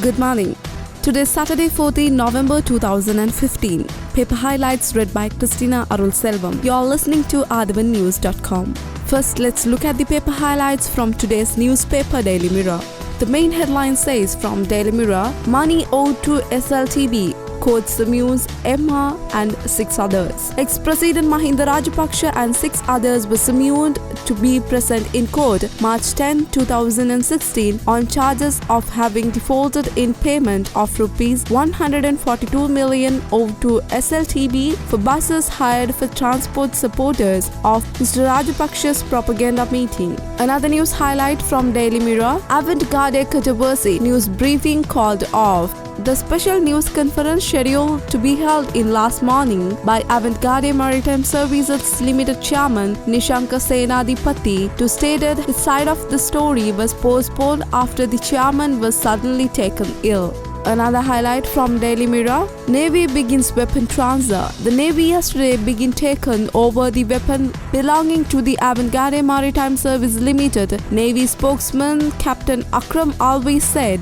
Good morning. Today is Saturday, 14 November 2015. Paper highlights read by Christina Arul Selvam. You are listening to athavannews.com. First, let's look at the paper highlights from today's newspaper Daily Mirror. The main headline says from Daily Mirror, money owed to SLTB, quotes the Muse, Emma and 6 others. Ex-President Mahinda Rajapaksa and 6 others were summoned to be present in court March 10, 2016 on charges of having defaulted in payment of rupees 142 million owed to SLTB for buses hired for transport supporters of Mr. Rajapaksa's propaganda meeting. Another news highlight from Daily Mirror, avant-garde controversy, news briefing called off. The special news conference scheduled to be held in last morning by Avant-Garde Maritime Services Limited Chairman Nishanka Senadipati to stated his side of the story was postponed after the chairman was suddenly taken ill. Another highlight from Daily Mirror, Navy begins weapon transfer. The Navy yesterday began taking over the weapon belonging to the Avant-Garde Maritime Service Limited. Navy spokesman Captain Akram Alvi said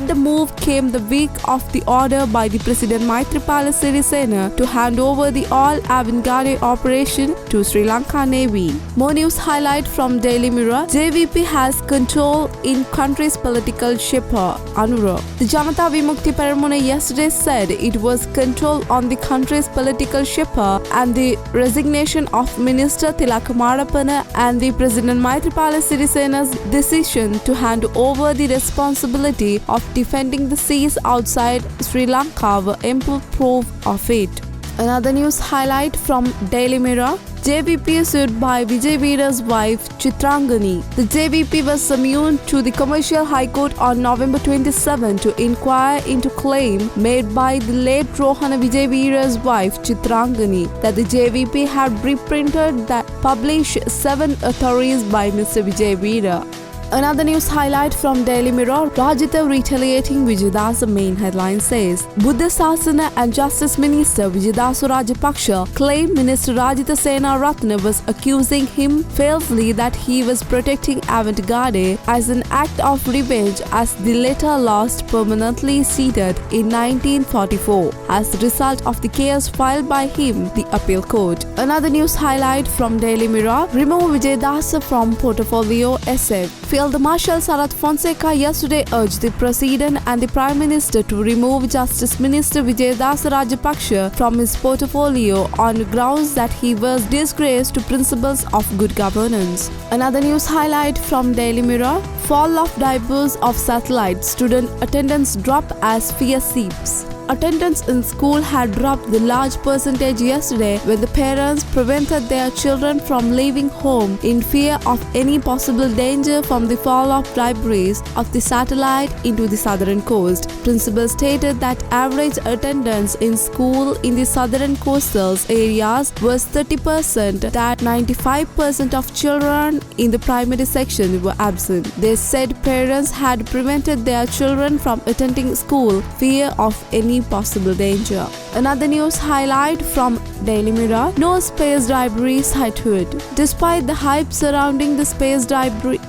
the move came the week of the order by the President Maithripala Sirisena to hand over the all Avant-Garde operation to Sri Lanka Navy. More news highlight from Daily Mirror, JVP has control in country's political shipper, Anura. The Janata Vimukti Peramuna yesterday said it was control on the country's political shipper and the resignation of Minister Tilaka Marapana and the President Maithripala Sirisena's decision to hand over the responsibility of defending the seas outside Sri Lanka were ample proof of it. Another news highlight from Daily Mirror, JVP sued by Vijay Veera's wife Chitrangani. The JVP was summoned to the Commercial High Court on November 27 to inquire into claim made by the late Rohana Vijay Veera's wife Chitrangani that the JVP had reprinted that published 7 authorities by Mr. Vijay Veera. Another news highlight from Daily Mirror, Rajitha retaliating Vijaydas. The main headline says, Buddha Sasana and Justice Minister Vijaydasu Rajapaksa claimed Minister Rajitha Sena Ratna was accusing him falsely that he was protecting Avant-Garde as an act of revenge as the latter lost permanently seated in 1944 as the result of the case filed by him, the appeal court. Another news highlight from Daily Mirror, remove Vijaydas from portfolio SF. Field Marshal Sarath Fonseca yesterday urged the President and the Prime Minister to remove Justice Minister Vijaydas Rajapaksa from his portfolio on grounds that he was disgraced to principles of good governance. Another news highlight from Daily Mirror, fall of diapers of satellite, student attendance drop as fear seeps. Attendance in school had dropped the large percentage yesterday when the parents prevented their children from leaving home in fear of any possible danger from the fall of debris of the satellite into the southern coast. Principal stated that average attendance in school in the southern coastal areas was 30%, that 95% of children in the primary section were absent. They said parents had prevented their children from attending school fear of any possible danger. Another news highlight from Daily Mirror, no space debris sighted. Despite the hype surrounding the space debris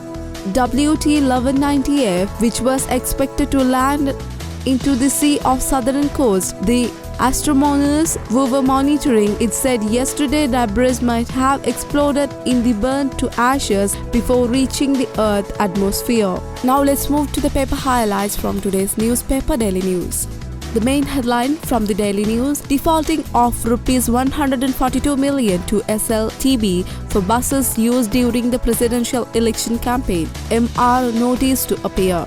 WT-1190F, which was expected to land into the sea of southern coast, the astronomers who were monitoring it said yesterday debris might have exploded in the burnt to ashes before reaching the Earth's atmosphere. Now let's move to the paper highlights from today's newspaper Daily News. The main headline from the Daily News, defaulting of rupees 142 million to SLTB for buses used during the presidential election campaign. MR notice to appear.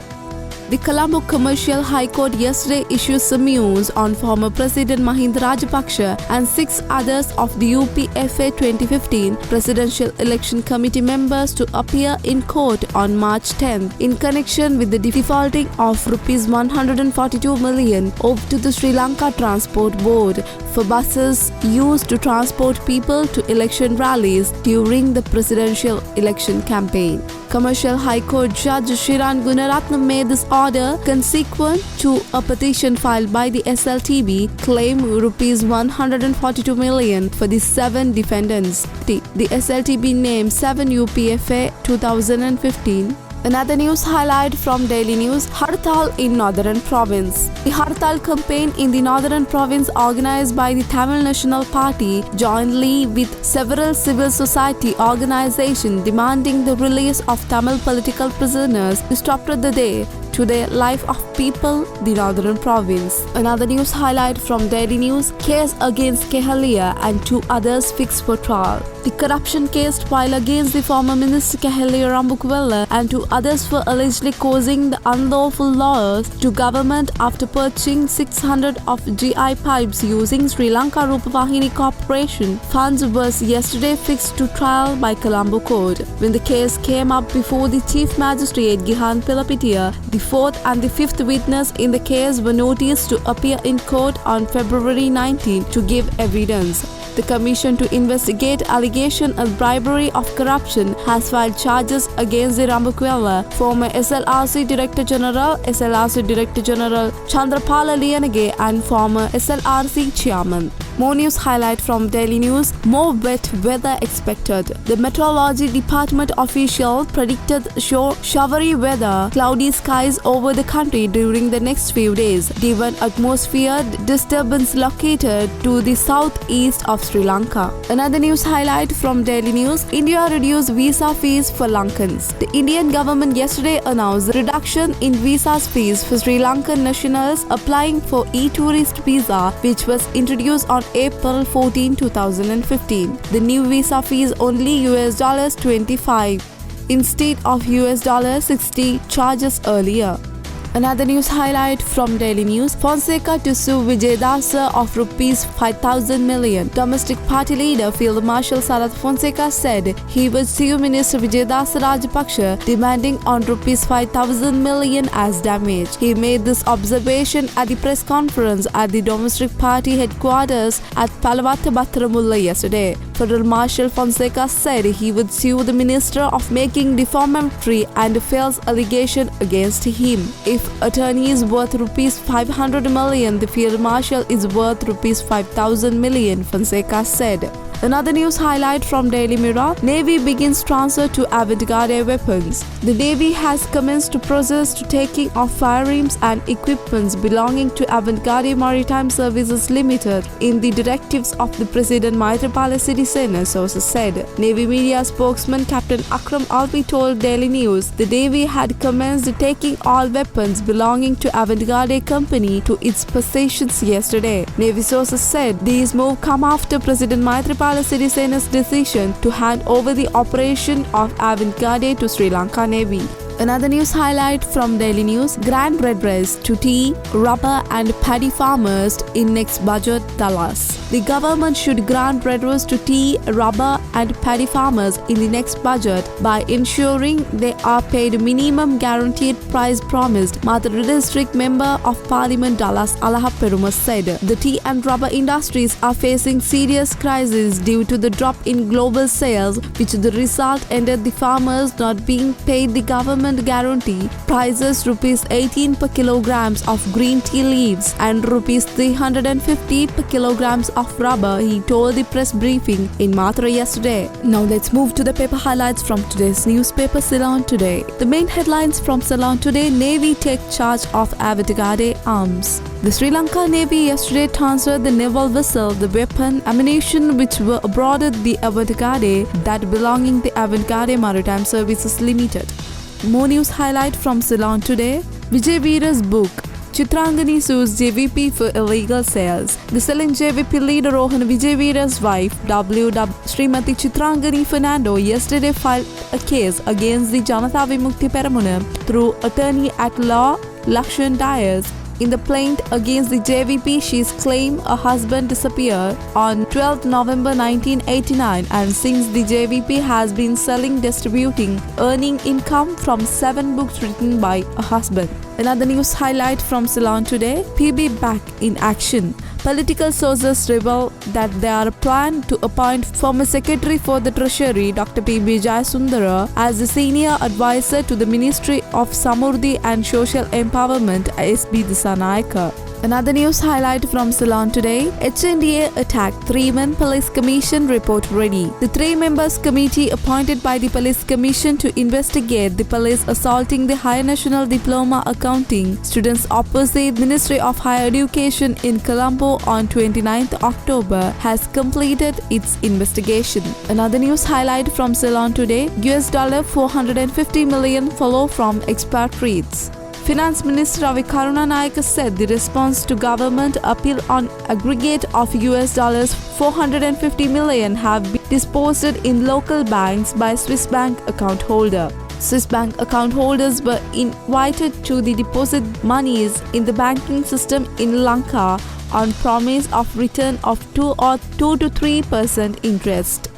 The Colombo Commercial High Court yesterday issued summons on former President Mahinda Rajapaksa and 6 others of the UPFA 2015 Presidential Election Committee members to appear in court on March 10 in connection with the defaulting of rupees 142 million owed to the Sri Lanka Transport Board for buses used to transport people to election rallies during the presidential election campaign. Commercial High Court Judge Shiran Gunaratnam made this order consequent to a petition filed by the SLTB claim rupees 142 million for the 7 defendants. The SLTB named 7 UPFA 2015 Another news highlight from Daily News, Hartal in Northern Province. The Hartal campaign in the Northern Province, organized by the Tamil National Party jointly with several civil society organizations demanding the release of Tamil political prisoners, disrupted the day to the life of people the Northern Province. Another news highlight from Daily News, case against Kehalia and 2 others fixed for trial. The corruption case filed against the former Minister Kehalia Rambukwella and 2 others for allegedly causing the unlawful loss to government after purchasing 600 of GI pipes using Sri Lanka Rupavahini Corporation funds was yesterday fixed to trial by Colombo Court. When the case came up before the Chief Magistrate Gihan Pilapitiya, the 4th and the 5th witness in the case were noticed to appear in court on February 19 to give evidence. The Commission to investigate allegation of bribery of corruption has filed charges against the Rambukwella, former SLRC Director General Chandrapala Liyanage and former SLRC Chairman. More news highlight from Daily News, more wet weather expected. The Meteorology Department official predicted showery weather, cloudy skies over the country during the next few days, given atmosphere disturbance located to the southeast of Sri Lanka. Another news highlight from Daily News, India reduced visa fees for Lankans. The Indian government yesterday announced the reduction in visa fees for Sri Lankan nationals applying for e-tourist visa, which was introduced on April 14, 2015. The new visa fee is only $25 instead of $60 charges earlier. Another news highlight from Daily News, Fonseca to sue Vijayadasa of rupees 5,000 million. Domestic party leader Field Marshal Sarath Fonseca said he would sue Minister Vijayadasa Rajapaksa demanding on rupees 5,000 million as damage. He made this observation at the press conference at the Domestic Party headquarters at Palawatha Batharamulla yesterday. Federal Marshal Fonseca said he would sue the Minister of making defamatory and false allegation against him. If attorney is worth rupees 500 million, the Field Marshal is worth rupees 5,000 million, Fonseca said. Another news highlight from Daily Mirror, Navy begins transfer to avant-garde weapons. The Navy has commenced the process to taking of firearms and equipments belonging to Avant-Garde Maritime Services Limited in the directives of the President Maithripala Sirisena, sources said. Navy media spokesman Captain Akram Alvi told Daily News the Navy had commenced taking all weapons belonging to Avant-Garde Company to its possessions yesterday. Navy sources said these moves come after President Maithripala Sirisena's decision to hand over the operation of Avant-Garde to Sri Lanka Navy. Another news highlight from Daily News, grand redress to tea, rubber and paddy farmers in next budget, Dallas. The government should grant redress to tea, rubber and paddy farmers in the next budget by ensuring they are paid minimum guaranteed price promised, Mathura District Member of Parliament Dallas Alaha Perumas said. The tea and rubber industries are facing serious crisis due to the drop in global sales, which the result ended the farmers not being paid the government guarantee prices rupees 18 per kilograms of green tea leaves and rupees 350 per kilograms of rubber, he told the press briefing in Mathura yesterday. Now let's move to the paper highlights from today's newspaper Ceylon Today. The main headlines from Ceylon Today, Navy take charge of Avant-Garde arms. The Sri Lanka Navy yesterday transferred the naval vessel, the weapon, ammunition which were aboarded the Avant-Garde that belonging to Avant-Garde Maritime Services Limited. More news highlight from Ceylon Today, Vijay Veera's book, Chitrangani sues JVP for illegal sales. The selling JVP leader Rohan Vijay Veera's wife, Srimati Chitrangani Fernando, yesterday filed a case against the Janatha Vimukthi Peramuna through attorney at law Lakshan Dyers. In the plaint against the JVP, she claimed her husband disappeared on 12 November 1989 and since the JVP has been selling, distributing, earning income from 7 books written by her husband. Another news highlight from Ceylon Today, PB back in action. Political sources reveal that they are planned to appoint former Secretary for the Treasury Dr. P.B. Jayasundara as the senior advisor to the Ministry of Samurdhi and Social Empowerment, SB Disanayaka. Another news highlight from Ceylon today. HNDA attack 3-man police commission report ready. The 3 members committee appointed by the police commission to investigate the police assaulting the Higher National Diploma Accounting students opposite Ministry of Higher Education in Colombo on 29th October has completed its investigation. Another news highlight from Ceylon today. $450 million follow from expatriates. Finance Minister Ravi Karunanayake said the response to government appeal on aggregate of $450 million have been deposited in local banks by Swiss bank account holder. Swiss bank account holders were invited to the deposit monies in the banking system in Lanka on promise of return of 2 to 3% interest.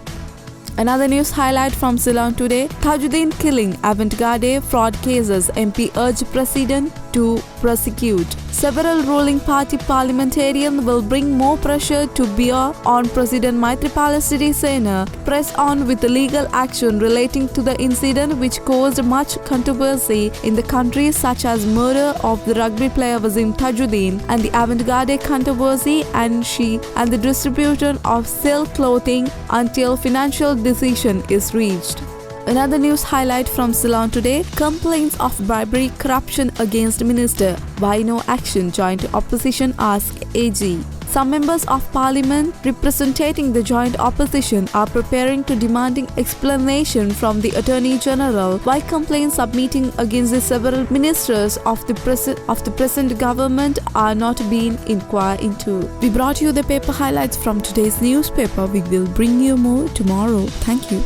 Another news highlight from Ceylon today. Tajuddin killing avant-garde fraud cases. MP urged President to prosecute. Several ruling party parliamentarians will bring more pressure to bear on President Maithripala Sirisena to press on with legal action relating to the incident which caused much controversy in the country, such as murder of the rugby player Wasim Tajuddin and the avant-garde controversy and the distribution of silk clothing until financial decision is reached. Another news highlight from Ceylon today. Complaints of bribery corruption against minister. Why no action? Joint opposition ask AG. Some members of parliament representing the joint opposition are preparing to demanding explanation from the Attorney General why complaints submitting against the several ministers of the present government are not being inquired into. We brought you the paper highlights from today's newspaper. We will bring you more tomorrow. Thank you.